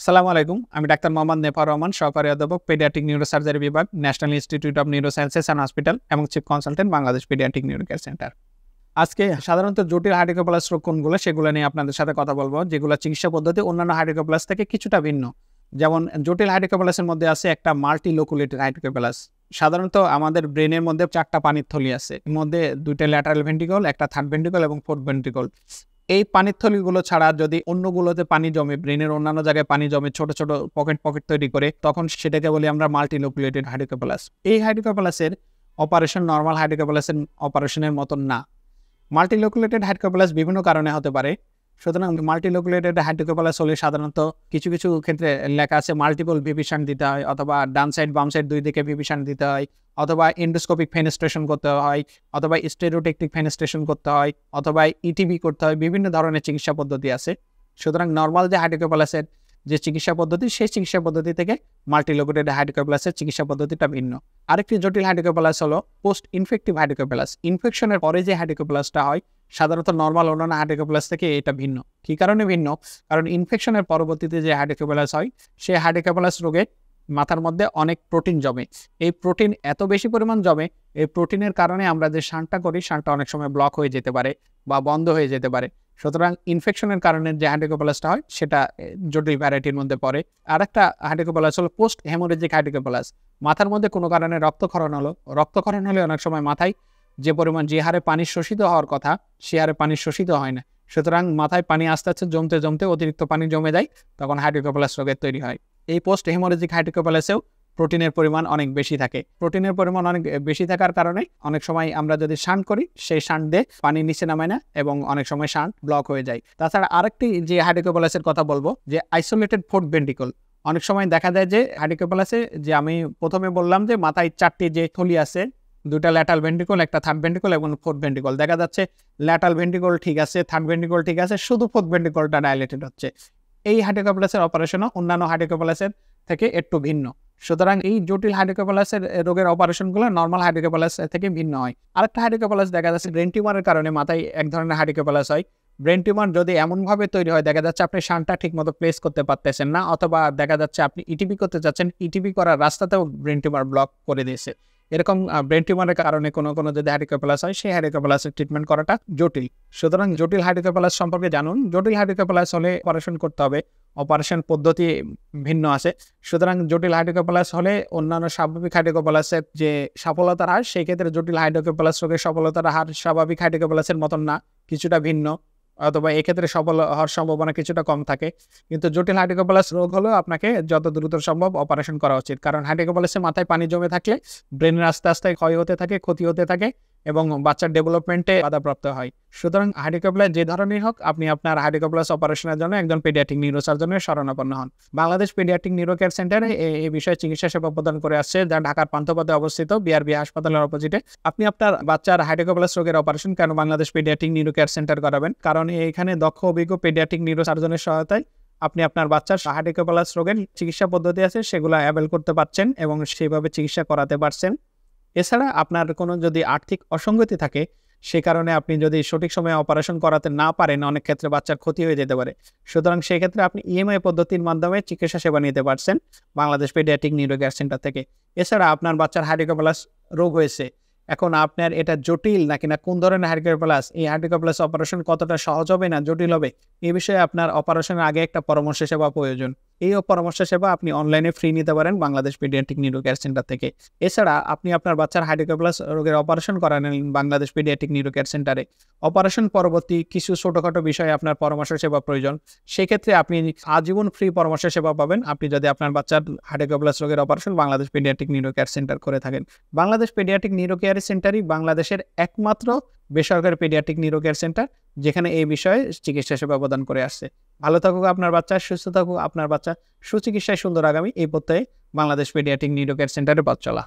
সালামু আলাইকুম। আমি ডাক্তার মোহাম্মদ নেফার রহমান, সহকারী অধ্যাপক পেডিয়াট্রিক নিউরোসার্জারি বিভাগ, national institute of neurosciences and hospital এবং chief consultant Bangladesh pediatric neuro care center. আজকে সাধারণত জটিল হার্ডিকোপ্লাস রোগ কোনগুলো সেগুলো নিয়ে আপনাদের সাথে কথা বলবো, যেগুলো চিকিৎসা পদ্ধতি অন্যান্য হার্ডিকোপ্লাস থেকে কিছুটা ভিন্ন। যেমন জটিল হার্ডিকোপ্লাসের মধ্যে আছে একটা মাল্টিলোকুলেটেড হার্ডিকোপ্লাস। সাধারণত আমাদের ব্রেনের মধ্যে 4টা পানির থলি আছে, এর মধ্যে 2টা ল্যাটারাল ভেন্ট্রিকল, একটা থার্ড ভেন্ট্রিকল এবং ফোর্থ ভেন্ট্রিকল। এই পানির থলিগুলো ছাড়া যদি অন্যগুলোতে পানি জমে, ব্রেনের অন্যান্য জায়গায় পানি জমে ছোট ছোট পকেট তৈরি করে, তখন সেটাকে বলি আমরা মাল্টিলোকুলেটেড হার্ডিকোপ্লাস। এই হার্ডিকোপ্লাসের অপারেশন নর্মাল হার্ডিকোপ্লাসের অপারেশনের মতন না। মাল্টিলোকুলেটেড হার্ডিকোপ্লাস বিভিন্ন কারণে হতে পারে। সুতরাং মাল্টিলোকুলেটেড হার্ডিকোপ্লাস হলে সাধারণত কিছু কিছু ক্ষেত্রে লেখা আছে মাল্টিপল ভিভিশন দিতে হয়, অথবা ডান সাইড বাম সাইড দুই দিকে ভিভিশন দিতে হয়, অথবা এন্ডোস্কোপিক ফেনেস্ট্রেশন করতে হয়, অথবা স্টেরিওটেকটিক ফেনেস্ট্রেশন করতে হয়, অথবা ইটিভি করতে হয়। বিভিন্ন ধরনের চিকিৎসা পদ্ধতি আছে। সুতরাং নর্মাল যে হার্ডিকোপ্লাসের যে চিকিৎসা পদ্ধতি, সেই চিকিৎসা পদ্ধতি থেকে মাল্টিলোকুলেটেড হার্ডিকোপ্লাসের চিকিৎসা পদ্ধতিটা ভিন্ন। আরেকটি জটিল হার্ডিকোপ্লাস হলো পোস্ট ইনফেক্টিভ হার্ডিকোপ্লাস। ইনফেকশনের পরে যে হার্ডিকোপ্লাসটা হয়, সাধারণত নর্মাল অন্যান্য হার্ডিকোপ্লাস থেকে এটা ভিন্ন। কি কারণে ভিন্ন? কারণ ইনফেকশনের পরবর্তীতে যে হার্ডিকোপ্লাস হয়, সেই হার্ডিকোপ্লাস রোগে মাথার মধ্যে অনেক প্রোটিন জমে। এই প্রোটিন এত বেশি পরিমাণ জমে, এই প্রোটিনের কারণে আমরা যে শানটা করি, শানটা অনেক সময় ব্লক হয়ে যেতে পারে বা বন্ধ হয়ে যেতে পারে। সুতরাং ইনফেকশনের কারণে যে হার্ডিকোপ্লাসটা হয়, সেটা জটিল ভ্যারাইটির মধ্যে পড়ে। আরেকটা হার্ডিকোপ্লাস হলো পোস্ট হেমোরেজিক হার্ডিকোপ্লাস। মাথার মধ্যে কোনো কারণে রক্তক্ষরণ হলে অনেক সময় মাথায় যে হারে পানি শোষিত হওয়ার কথা, সে হারে পানি শোষিত হয় না। সুতরাং মাথায় পানি আস্তে আস্তে জমতে জমতে অতিরিক্ত পানি জমে যায়, তখন হার্ডিকোপ্লাস রোগের তৈরি হয়। এই পোস্ট হেমোরেজিক হার্ডিকোপ্লাসেও প্রোটিনের পরিমাণ অনেক বেশি থাকে। প্রোটিনের পরিমাণ অনেক বেশি থাকার কারণে অনেক সময় আমরা যদি শান্ট করি, সেই শান্ট দিয়ে পানি নিচে নামায় না এবং অনেক সময় শান্ট ব্লক হয়ে যায়। তাছাড়া আরেকটি যে হার্ডিকোপ্লাসের কথা বলবো, যে আইসোলেটেড ফোর্থ ভেন্ট্রিকল। অনেক সময় দেখা যায় যে হার্ডিকোপ্লাসে, যে আমি প্রথমে বললাম যে মাথায় 4টি যে থলি আছে, 2টা ল্যাটারাল ভেন্ট্রিকল, একটা থার্ড ভেন্ট্রিকল এবং ফোর্থ ভেন্ট্রিকল। দেখা যাচ্ছে ল্যাটারাল ভেন্ট্রিকল ঠিক আছে, থার্ড ভেন্ট্রিকল ঠিক আছে, শুধু ফোর্থ ভেন্ট্রিকলটা ডাইলেটেড হচ্ছে। এই হার্ডিকোপ্লাসের অপারেশনও অন্যান্য হার্ডিকোপ্লাসের থেকে একটু ভিন্ন। সুতরাং এই জটিল হার্ডিকোপ্লাসের রোগের অপারেশনগুলো নর্মাল হার্ডিকোপ্লাস থেকে ভিন্ন হয়। আরেকটা হার্ডিকোপ্লাস দেখা যাচ্ছে ব্রেন টিউমারের কারণে মাথায় এক ধরনের হার্ডিকোপ্লাস হয়। ব্রেন টিউমার যদি এমনভাবে তৈরি হয়, দেখা যাচ্ছে আপনি শানটা ঠিক মতো প্লেস করতে পারতেছেন না, অথবা দেখা যাচ্ছে আপনি ইটিপি করতে চাচ্ছেন, ইটিপি করার রাস্তাতেও ব্রেন টিউমার ব্লক করে দিয়েছে। এরকম ব্রেন টিউমারের কারণে কোনো যদি হার্ডিকোপ্লাস হয়, সেই হার্ডিকোপ্লাসের ট্রিটমেন্ট করাটা জটিল। সুতরাং জটিল হার্ডিকোপ্লাস সম্পর্কে জানুন। জটিল হার্ডিকোপ্লাস হলে অপারেশন করতে হবে, অপারেশন পদ্ধতি ভিন্ন আছে। সুতরাং জটিল হার্ডিকোপ্লাস হলে অন্যান্য স্বাভাবিক হার্ডিকোপ্লাসের যে সফলতার হার, সেই ক্ষেত্রে জটিল হার্ডিকোপ্লাস রোগের সফলতার হার স্বাভাবিক হার্ডিকোপ্লাসের মতন না, কিছুটা ভিন্ন, অথবা এক্ষেত্রে সফল হওয়ার সম্ভাবনা কিছুটা কম থাকে। কিন্তু জটিল হার্ডিকোপ্লাস রোগ হলেও আপনাকে যত দ্রুত সম্ভব অপারেশন করা উচিত, কারণ হার্ডিকোপ্লাসে মাথায় পানি জমে থাকলে ব্রেনের আস্তে আস্তে ক্ষয় হতে থাকে, ক্ষতি হতে থাকে এবং বাচ্চার ডেভেলপমেন্টে বাধাপ্রাপ্ত হয়। সুতরাং হার্ডিকোপ্লাস যে ধরনের হোক, আপনি আপনার হার্ডিকোপ্লাস অপারেশনের জন্য একজন পেডিয়াট্রিক নিউরোসার্জনের শরণাপন্ন হন। বাংলাদেশ পেডিয়াট্রিক নিউরো কেয়ার সেন্টারে এই বিষয়ে চিকিৎসা সেবা প্রদান করে আসছে, যা ঢাকার পান্থপথে অবস্থিত, বিআরবি হাসপাতালের অপোজিটে। আপনি আপনার বাচ্চার হার্ডিকোপ্লাস রোগের অপারেশন কেন Bangladesh pediatric neuro care centre করাবেন? কারণ এখানে দক্ষ অভিজ্ঞ পেডিয়াট্রিক নিউরোসার্জনের সহায়তায় আপনি আপনার বাচ্চার হার্ডিকোপ্লাস রোগের চিকিৎসা পদ্ধতি আছে, সেগুলো অ্যাভেল করতে পারছেন এবং সেইভাবে চিকিৎসা করাতে পারছেন। এছাড়া আপনার কোনো যদি আর্থিক অসঙ্গতি থাকে, সে কারণে আপনি যদি সঠিক সময়ে অপারেশন করাতে না পারেন, অনেক ক্ষেত্রে বাচ্চার ক্ষতি হয়ে যেতে পারে। সুতরাং সেক্ষেত্রে আপনি ইএমআই পদ্ধতির মাধ্যমে চিকিৎসা সেবা নিতে পারছেন Bangladesh pediatric neuro care centre থেকে। এছাড়া আপনার বাচ্চার হার্ডিকোপ্লাস রোগ হয়েছে, এখন আপনার এটা জটিল নাকি না কোন ধরনের হার্ডিকোপ্লাস, এই হার্ডিকোপ্লাস অপারেশন কতটা সহজ হবে না জটিল হবে, এই বিষয়ে আপনার অপারেশনের আগে একটা পরামর্শ সেবা প্রয়োজন। এই পরামর্শ সেবা আপনি অনলাইনে ফ্রি নিতে পারেন Bangladesh pediatric neuro care centre থেকে। এছাড়া আপনি আপনার বাচ্চার হার্ডিকোপ্লাস রোগের অপারেশন করালেন বাংলাদেশ পেডিয়াট্রিক নিউরো কেয়ার সেন্টারে। অপারেশন পরবর্তী কিছু ছোটখাটো বিষয়ে আপনার পরামর্শ সেবা প্রয়োজন, সেক্ষেত্রে আপনি আজীবন ফ্রি পরামর্শ সেবা পাবেন, আপনি যদি আপনার বাচ্চার হার্ডিকোপ্লাস রোগের operation Bangladesh pediatric neuro care centre করে থাকেন। বাংলাদেশ পেডিয়াট্রিক নিউরো কেয়ার সেন্টারই বাংলাদেশের একমাত্র বেসরকারি পেডিয়াট্রিক নিউরো কেয়ার সেন্টার, যেখানে এই বিষয়ে চিকিৎসা সেবা প্রদান করে আসছে। ভালো থাকুক আপনার বাচ্চা, সুস্থ থাকুক আপনার বাচ্চা, সুচিকিৎসায় সুন্দর আগামী, এই প্রত্যয়ে বাংলাদেশ পেডিয়াট্রিক নিউরো কেয়ার সেন্টারে পথ চলা।